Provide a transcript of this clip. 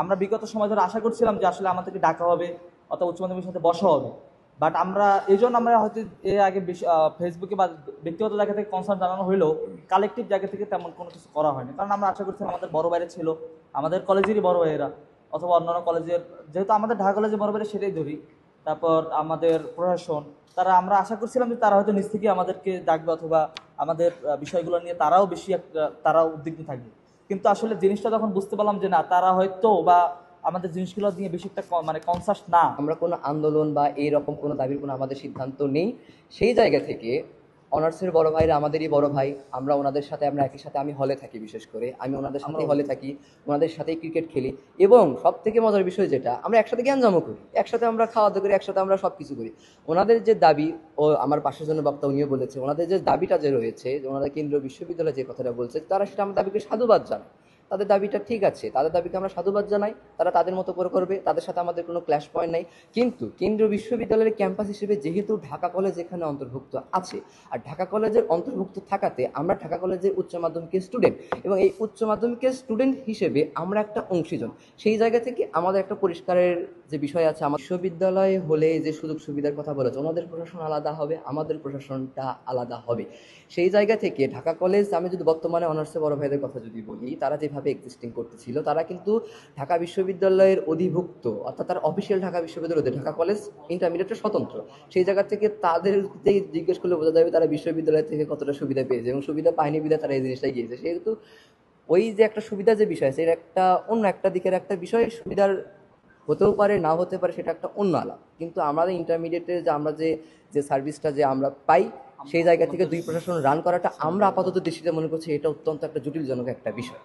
আমরা বিগত সময় ধরে আশা করছিলাম যে আসলে আমাদেরকে ডাকা হবে অথবা উচ্চ মাধ্যমিকের সাথে বসা হবে, বাট আমরা এই জন্য আমরা হয়তো এর আগে ফেসবুকে বা ব্যক্তিগত জায়গা থেকে কনসার্ন জানানো হলেও কালেকটিভ জায়গা থেকে তেমন কোনো কিছু করা হয়নি, কারণ আমরা আশা করছিলাম আমাদের বড় বাইরে ছিল, আমাদের কলেজেরই বড় ভাইয়েরা অথবা অন্যান্য কলেজের, যেহেতু আমাদের ঢাকা কলেজে বড় বাইরে সেটাই ধরি, তারপর আমাদের প্রশাসন, তারা আমরা আশা করছিলাম যে তারা হয়তো নিজ থেকে আমাদেরকে ডাকবে অথবা আমাদের বিষয়গুলো নিয়ে তারাও বেশি তারা উদ্বিগ্ন থাকবে। কিন্তু আসলে জিনিসটা যখন বুঝতে পারলাম যে না, তারা হয়তো বা আমাদের জিনিসগুলো নিয়ে বেশি একটা মানে কনসাস না, আমরা কোনো আন্দোলন বা এইরকম কোনো দাবির কোনো আমাদের সিদ্ধান্ত নেই। সেই জায়গা থেকে অনার্সের বড় ভাইরা আমাদেরই বড় ভাই, আমরা ওনাদের সাথে আমরা একই সাথে, আমি হলে থাকি, বিশেষ করে আমি ওনাদের সাথেই হলে থাকি, ওনাদের সাথেই ক্রিকেট খেলি, এবং সব থেকে মজার বিষয় যেটা, আমরা একসাথে জ্ঞানজামও করি, একসাথে আমরা খাওয়া দাওয়া করি, একসাথে আমরা সব কিছু করি। ওনাদের যে দাবি, ও আমার পাশের জন্য বক্তা উনিও বলেছে, ওনাদের যে দাবিটা যে রয়েছে, ওনাদের কেন্দ্রীয় বিশ্ববিদ্যালয়ে যে কথাটা বলছে, তারা সেটা আমার দাবিকে সাধুবাদ জানায়। তাদের দাবিটা ঠিক আছে, তাদের দাবিকে আমরা সাধুবাদ জানাই, তারা তাদের মতো করে করবে, তাদের সাথে আমাদের কোনো ক্ল্যাশ পয়েন্ট নাই। কিন্তু কেন্দ্রীয় বিশ্ববিদ্যালয়ের ক্যাম্পাস হিসেবে যেহেতু ঢাকা কলেজ এখানে অন্তর্ভুক্ত আছে, আর ঢাকা কলেজের অন্তর্ভুক্ত থাকাতে আমরা ঢাকা কলেজের উচ্চ মাধ্যমিকের স্টুডেন্ট, এবং এই উচ্চ মাধ্যমিকের স্টুডেন্ট হিসেবে আমরা একটা অংশীজন। সেই জায়গা থেকে আমাদের একটা পরিষ্কারের যে বিষয় আছে, আমার বিশ্ববিদ্যালয়ে হলে যে সুযোগ সুবিধার কথা বলেছে, ওনাদের প্রশাসন আলাদা হবে, আমাদের প্রশাসনটা আলাদা হবে। সেই জায়গা থেকে ঢাকা কলেজ, আমি যদি বর্তমানে অনার্সে বড় ভাইদের কথা যদি বলি, তারা যেভাবে এক্সিস্টিং করতেছিল, তারা কিন্তু ঢাকা বিশ্ববিদ্যালয়ের অধিভুক্ত, অর্থাৎ তারা অফিসিয়াল ঢাকা বিশ্ববিদ্যালয়, ঢাকা কলেজ ইন্টারমিডিয়েটের স্বতন্ত্র। সেই জায়গা থেকে তাদেরকেই জিজ্ঞেস করলে বোঝা যাবে তারা বিশ্ববিদ্যালয় থেকে কতটা সুবিধা পেয়েছে, এবং সুবিধা পায়নি বিধায় তারা এই জিনিসটাই গিয়েছে। সেহেতু ওই যে একটা সুবিধা যে বিষয়, সেটা একটা অন্য একটা দিকের একটা বিষয়, সুবিধার হতেও পারে, না হতে পারে, সেটা একটা অন্য আলাপ। কিন্তু আমাদের ইন্টারমিডিয়েটের যে আমরা যে যে সার্ভিসটা যে আমরা পাই, সেই জায়গা থেকে দুই প্রশাসন রান করাটা আমরা আপাতত দৃষ্টিতে মনে করছি এটা অত্যন্ত একটা জটিলজনক একটা বিষয়।